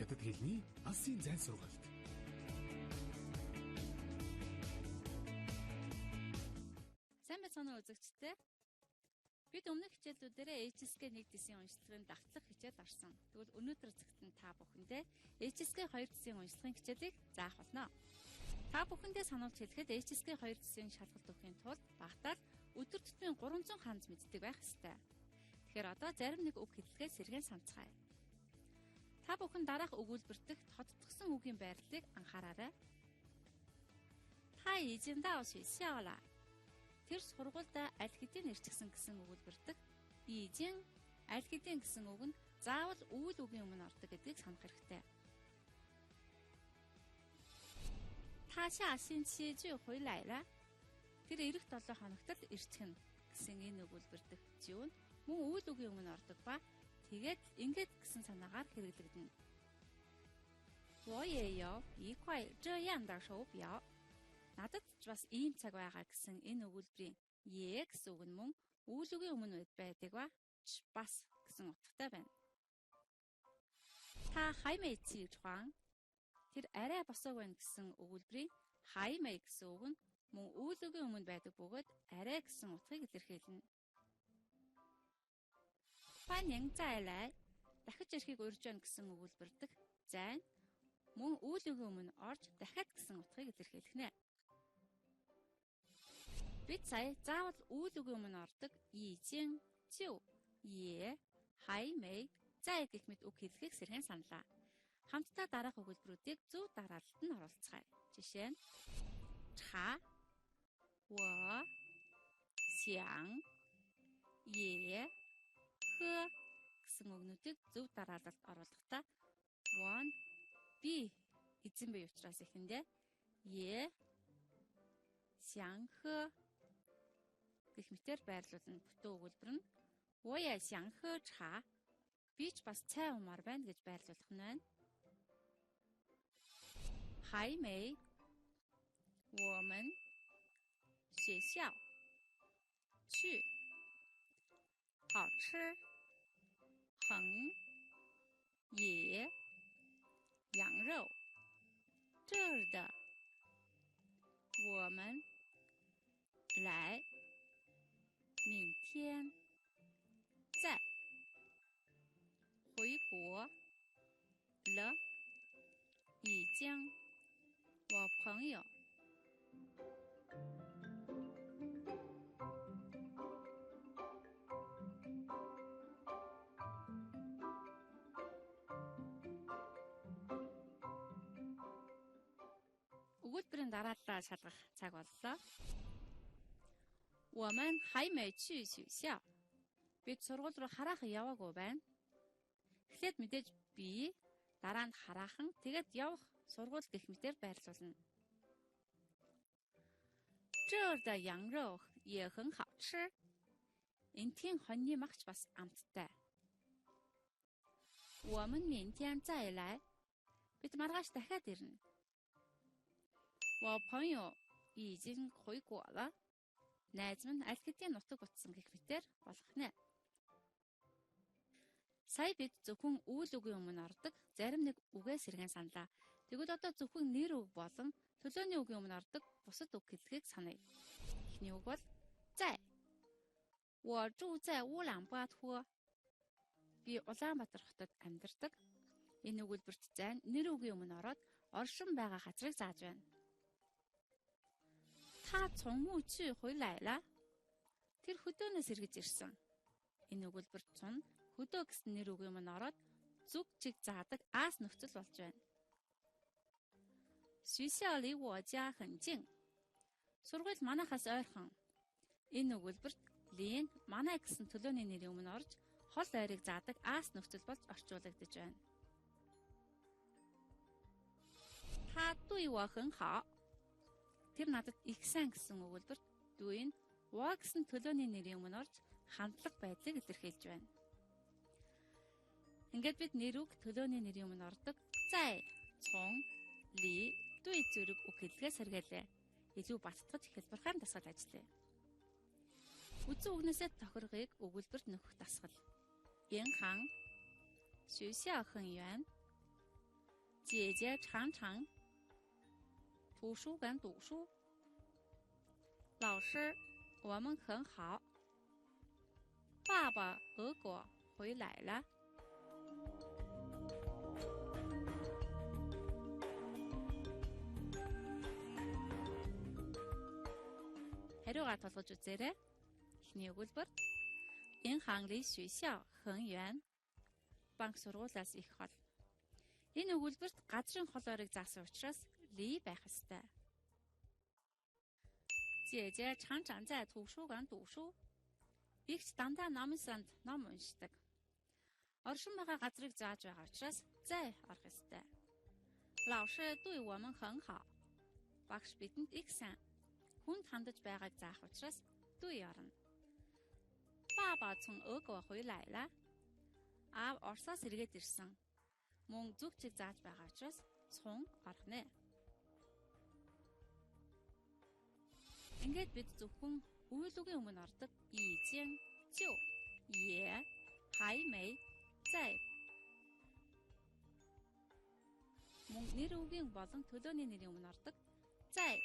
Хятад хэлний Алсын зайн сургаалт. Сайн байцгаана уу үзэгчдээ. Бид өмнөх хичээлүүдээрээ HSK 1 дэсийн уншлагын давтлах хичээл орсон. Тэгвэл өнөөдөр зөвхөн та бүхэндээ HSK 2 дэсийн уншлагын хичээлийг заах болно. Та бүхэндээ сануулж хэлэхэд HSK 2 дэсийн шалгалт өгөхийн тулд багтаал өдөр тутмын 300 хандс мэддэг байх ёстой. Тэгэхээр одоо зарим нэг үг хэллэгээ сэргээн санацгаая. Та бүхэн дараах өгүүлбэр дэх тодтогсон үгийн байрлалыг анхаараарай. Та изэндаа шишяала. Тэр сургуультай аль хэдийн ирчихсэн гэсэн өгүүлбэр дэх изэн аль хэдийн гэсэн үг нь заавал үйл үгийн өмнө ордог гэдгийг санах хэрэгтэй. Та下星期就回来了. Тэр эх 7 хоногт л ирчихнэ гэсэн энэ өгүүлбэр дэх зүйл нь мөн үйл үгийн өмнө ордог ба тэгээд ингээд гэсэн санаагаар хэрэглэгдэнэ. 我也有一块这样的手表. Надад ч бас ийм цаг байгаа гэсэн энэ өгүүлбэрийн е гэсэн үг нь мөн үйл үгийн өмнө байдаг ба бас гэсэн утгатай байна. Та хаймэй чи чуан. Тэр арай босоог байна гэсэн өгүүлбэрийн хаймэй гэсэн үг нь мөн үйл үгийн өмнө байдаг бөгөөд арай гэсэн утгыг илэрхийлнэ. Панин зайлай. Дахиж ирэхийг урьж байна гэсэн өгүүлбэр дэх зайн мөн үйл үгийн өмнө орж дахиад гэсэн утгыг илэрхийлэх нэ. Бид сая заавал үйл үгийн өмнө ордог изэн, зүү, е, хаймэй, зай гэх мэт үг хэллэгийг сэрхэн саналаа. Хамтдаа дараах өгүүлбэрүүдийг зөв дараалалд нь оруулцгаая. Жишээ нь 차, 我, 想, 也, 喝гэсэн үгнүүдийг зөв дараалалд оруулахдаа вон би эзэн бай учраас ихэндээ е, 想喝гэх мэтээр байрлуулна. Бүтэн өгүүлбэр нь 我也想喝茶. Би ч бас цай уумаар байна гэж байрлуулах нь байна. 还没我们学校去好吃很野羊肉这儿的我们来明天再回国了已经我朋友өгүүлбэрийн дарааллаа шалгах цаг боллоо. 我们还没去学校. Бид сургууль руу хараахан яваагүй байна. Эхлээд мэдээж би дараа нь хараахан тэгээд явах сургууль гэх мэтээр байрлуулна. 这儿的羊肉也很好吃. Энтхийн хоньны магч бас амттай. 我们明天再来. Бид маргааш дахиад ирнэ. 我朋友已经回国了. Найз минь аль хэдийн нутаг бутсан гэх мэтээр болох нэ. Сая бид зөвхөн үйл үгийн өмнө ордог зарим нэг үгээ сэргэн саналаа. Тэгвэл одоо зөвхөн нэр үг болон төлөөний үгийн өмнө ордог бусад үг хэллэгийг саная. Эхний үг бол зай. 我住在乌兰巴托. Би Улаанбаатар хотод амьдардаг. Энэ өгүүлбэрт зайн нэр үгийн өмнө ороод оршин байгаа газрыг зааж байна. 他从墓去回来了. Тэр хөдөөнөөс эргэж ирсэн. Энэ өгүүлбэр цун хөдөө гэсэн нэр үгийн өмнө ороод зүг чиг заадаг аас нөхцөл болж байна. 学校离我家很近. Сургууль манайхаас ойрхон. Энэ өгүүлбэрт лин манай гэсэн төлөөний нэрийн өмнө орж хол ойрыг заадаг аас нөхцөл болж орчуулагдаж байна. 他对我很好. Тэр надад их сайн гэсэн өгүүлбэрт дүү нь ва гэсэн төлөөний нэрийн өмнө орж хандлага байдлыг илэрхийлж байна. Ингээд бид нэр үг төлөөний нэрийн өмнө ордог зай, цун, ли, дүй зэрэг үг хэллэгээ сэргээлээ. Илүү баттгаж хэлбэрхаар дасгал ажиллая. Үзэн үгнээсээ тохиргыг өгүүлбэрт нөхөх дасгал. 银行学校很远姐姐常常图书馆读书。老师，我们很好。爸爸俄国回来了。하루가 толгож үзээрэй. Эхний өгүүлбэр. Энэ хаан离学校很远. Банк сургуулиас их хол. Энэ өгүүлбэрт газрын хол ойрыг заасан учраас ли байх ёстой. 姐姐常常在图书馆读书. Игч дандаа номын санд ном уншдаг. Оршин байгаа газрыг зааж байгаа учраас зай орох ёстой. 老师对我们很好. Багш бидэнд их сайн. Хүнд хандаж байгааг заах учраас对орно. 爸爸从俄国回来了. Аав Оросоос эргээд ирсэн. Мөн зүг чиг зааж байгаа учраас цун орох нэ. Ингээд бид зөвхөн үйлүгийн өмнө ордог ийзэн, жив, е, хаймэй, зай. Мөн нэр үгийн болон төлөөний нэрийн өмнө ордог зай,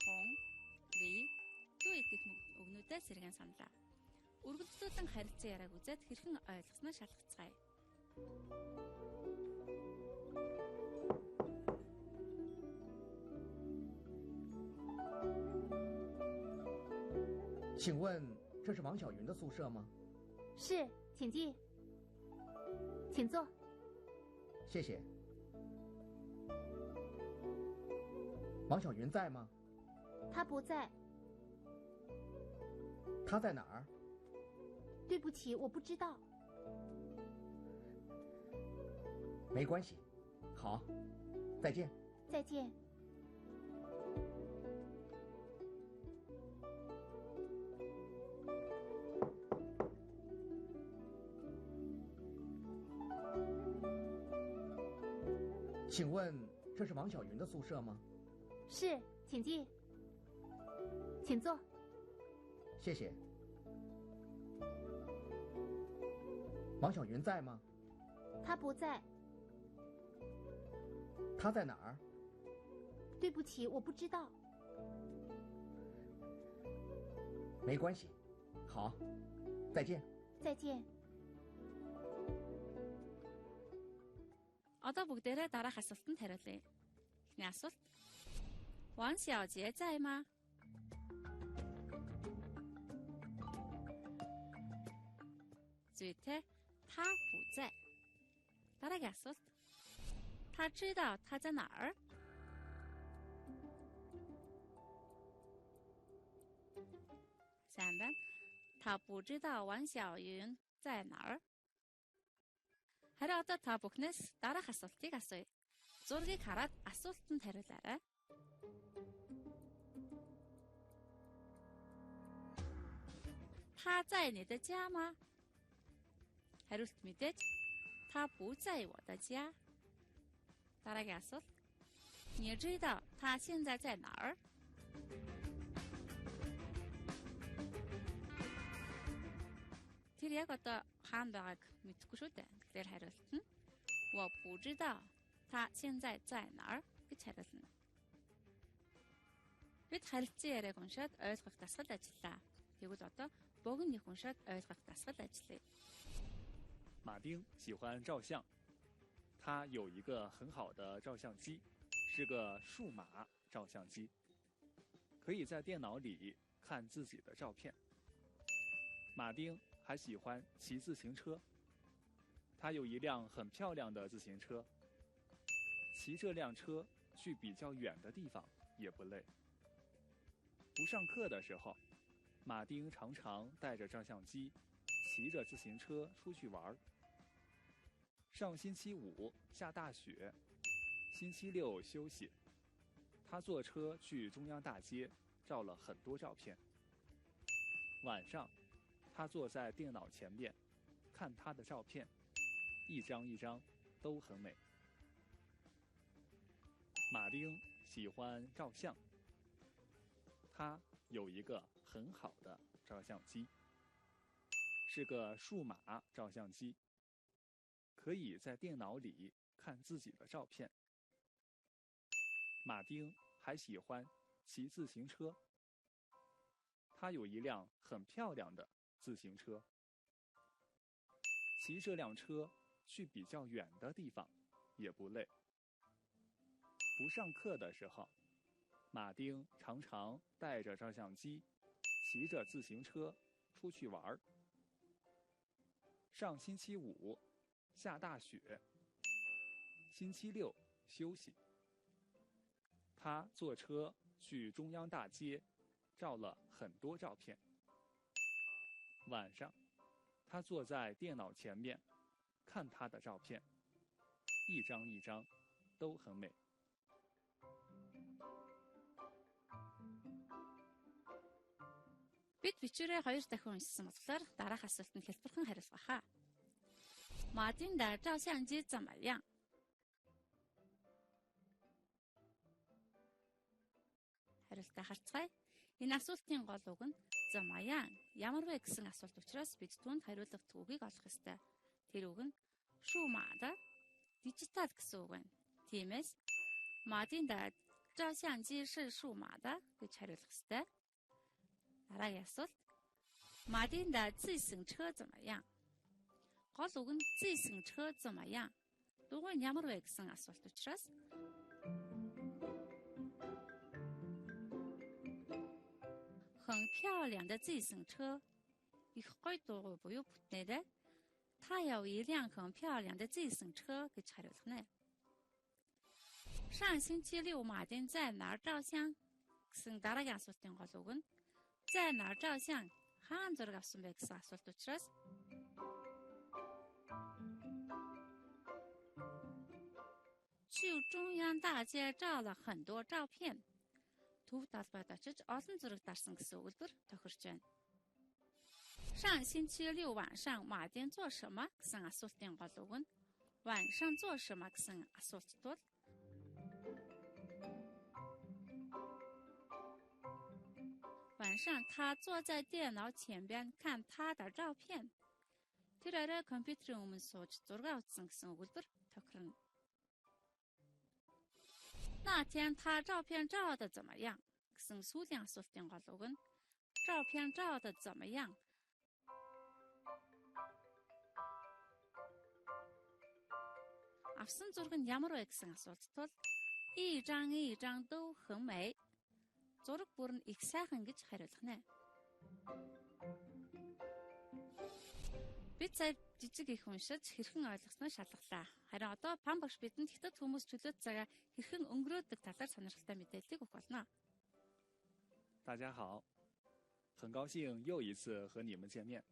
цун, ли, дуй гэх үгнүүдээ сэргэн саналаа. Үргэлжлүүлэн харилцан яриаг үзээд хэрхэн ойлгосноо шалгацгаая. 请问这是王小云的宿舍吗？是，请进，请坐。谢谢。王小云在吗？她不在。她在哪儿？对不起，我不知道。没关系，好，再见。再见。请问这是王小云的宿舍吗？是，请进，请坐。谢谢。王小云在吗？她不在。她在哪儿？对不起，我不知道。没关系，好，再见。再见。 Одоо бүгдээрээ дараах асуултанд хариулъя. Эхний асуулт. Ван Сяожie在吗? Зүйтэй. 他不在. Дараагийн асуулт. 他知道他在哪儿? Сайн байна. 他不知道王小云在哪儿? Харин одоо та бүхнээс дараах асуултыг асууя. Зургийг хараад асуултанд хариулаарай. Та在你的家吗? Хариулт мэдээж. Та不在我的家. Дараагийн асуулт. 你知道他现在在哪儿? Тэр яг одоо хаана байгааг мэдэхгүй шүү дээ. Тэгэхээр хариулт нь 我不知道他现在在哪儿гэж хариулна. Бид харилцан яриаг уншаад ойлгох дасгал ажиллаа. Тэгвэл одоо богинох уншаад ойлгох дасгал ажиллая. 马丁喜欢照相，他有一个很好的照相机，是个数码照相机，可以在电脑里看自己的照片。马丁还喜欢骑自行车，他有一辆很漂亮的自行车，骑这辆车去比较远的地方也不累。不上课的时候，马丁常常带着照相机，骑着自行车出去玩。上星期五下大雪，星期六休息，他坐车去中央大街，照了很多照片。晚上，他坐在电脑前面，看他的照片，一张一张都很美。马丁喜欢照相，他有一个很好的照相机，是个数码照相机，可以在电脑里看自己的照片马丁还喜欢骑自行车。他有一辆很漂亮的自行车。骑这辆车去比较远的地方也不累。不上课的时候，马丁常常带着照相机，骑着自行车出去玩儿。上星期五下大雪，星期六休息。他坐车去中央大街，照了很多照片。晚上，他坐在电脑前面，看他的照片，一张一张都很美。Бид бичээрээ 2 дахин уншсан болохоор дараах асуултанд хэлбэрхэн хариулах хаа. 马丁的照相机怎么样？ хариултаа харцгаая. Энэ асуултын гол үг нь "怎么样? Ямар вэ?" гэсэн асуулт учраас бид түүнд хариулах төгөөгийг олох ёстой. Тэр үг нь "数码的 digital" гэсэн үг байна. Тиймээс Мадин да 照相机是数码的 гэж хариулах ёстой. Дараагийн асуулт. Мадин да 自行车怎么样? Гол үг нь 自行车怎么样? Дугуй нь ямар вэ гэсэн асуулт учраас很漂亮的自行车 их гоё дугуй буюу бүтнээрээ та有一辆很漂亮的自行车 гэж хариулах нэ. 上星期六马丁在哪儿照相? гэсэн дараагийн асуултын гол үг нь 在哪儿照相? хаан зураг авсан бэ гэсэн асуулт учраас去中央大街照了很多照片. Төв талбайд очиж олон зураг дарсан гэсэн өгүүлбэр тохирч байна. 上星期六晚上马丁做什么 гэсэн асуултын гол үг нь 晚上做什么 гэсэн асуулт тул晚上他坐在电脑前边看他的照片. Тэр арай компьютерийн өмнө сууж зураг авсан гэсэн өгүүлбэр тохирно. 那天他照片照得怎么样? гэсэн сүүлийн асуултын гол үг нь 照片照得怎么样? Авсан зураг нь ямар вэ гэсэн асуулт тул 一张一张都很美. Зураг бүр нь их сайхан гэж хариулах нэ. Бид сая жижиг их уншиж хэрхэн ойлгосноо шалгалаа. Харин одоо Пам багш бидэнд хятад хүмүүс чөлөөт цагаа хэрхэн өнгөрөөдөг талаар сонирхолтой мэдээллийг өгөх болно. 大家好，很高兴又一次和你们见面。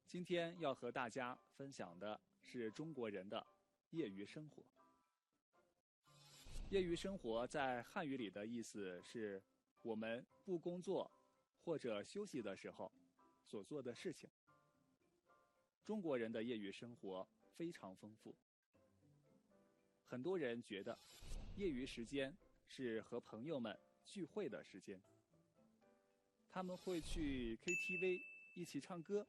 今天要和大家分享的是中国人的业余生活。业余生活在汉语里的意思是我们不工作或者休息的时候所做的事情。中国人的业余生活非常丰富。很多人觉得业余时间是和朋友们聚会的时间。他们会去 KTV 一起唱歌，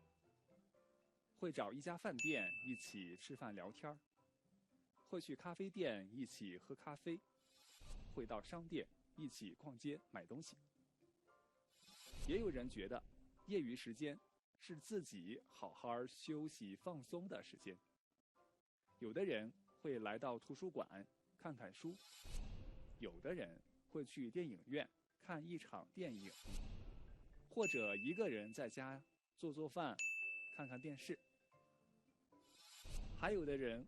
会找一家饭店一起吃饭聊天，会去咖啡店一起喝咖啡，会到商店一起逛街买东西。也有人觉得业余时间是自己好好休息放松的时间。有的人会来到图书馆看看书，有的人会去电影院看一场电影，或者一个人在家做做饭看看电视。还有的人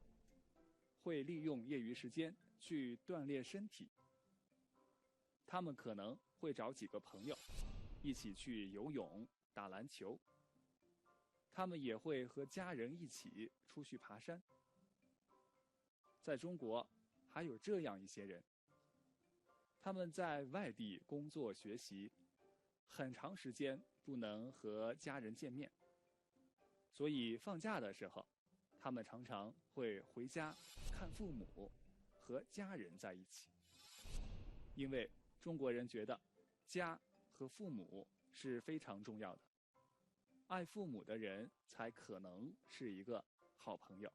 会利用业余时间去锻炼身体，他们可能会找几个朋友一起去游泳打篮球，他们也会和家人一起出去爬山。在中国还有这样一些人，他们在外地工作学习，很长时间不能和家人见面，所以放假的时候他们常常会回家看父母，和家人在一起。因为中国人觉得家和父母是非常重要的，爱父母的人才可能是一个好朋友。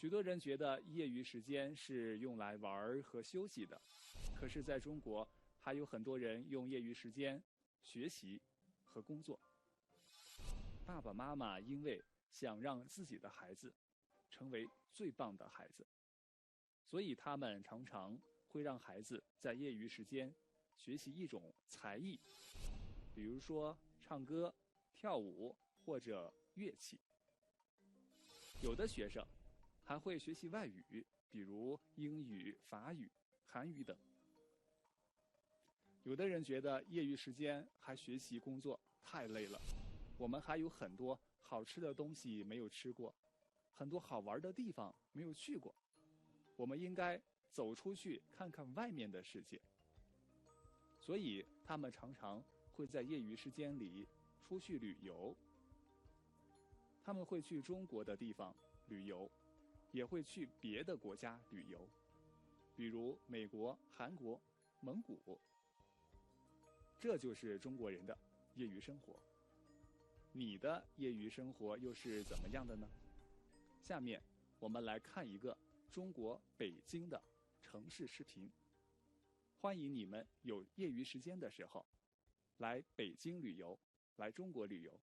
许多人觉得业余时间是用来玩和休息的，可是在中国还有很多人用业余时间学习和工作。爸爸妈妈因为想让自己的孩子成为最棒的孩子，所以他们常常会让孩子在业余时间学习一种才艺，比如说唱歌、跳舞或者乐器。有的学生还会学习外语，比如英语、法语、韩语等。有的人觉得业余时间还学习工作太累了，我们还有很多好吃的东西没有吃过，很多好玩的地方没有去过，我们应该走出去看看外面的世界。所以他们常常会在业余时间里出去旅游。他们会去中国的地方旅游，也会去别的国家旅游，比如美国、韩国、蒙古。这就是中国人的业余生活。你的业余生活又是怎么样的呢？下面我们来看一个中国北京的城市视频。欢迎你们有业余时间的时候来北京旅游，来中国旅游。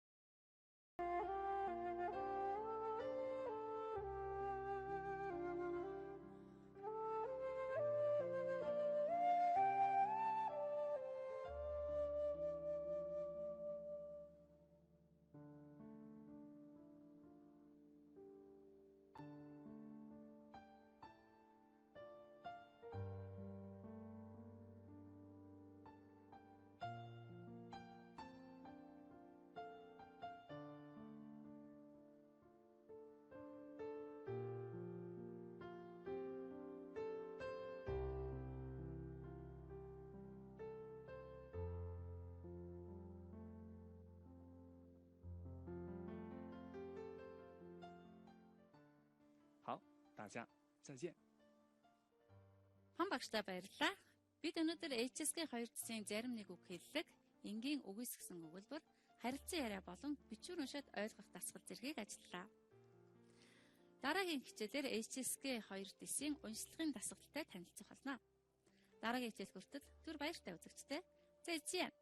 好，大家再见。 Хан багштай баярлалаа. Бид өнөөдөр HSK 2 төсвийн зарим нэг үг хэллэг, энгийн үгүйсгсэн өгүүлбэр, харилцан яриа болон бичвэр уншаад ойлгох дасгал зэргийг ажиллалаа. Дараагийн хичээлээр HSK 2 төсвийн уншлагын дасгалтай танилцах болно. Дараагийн хичээл хүртэл түр баяртай үзэгчтэй. Зэзэн.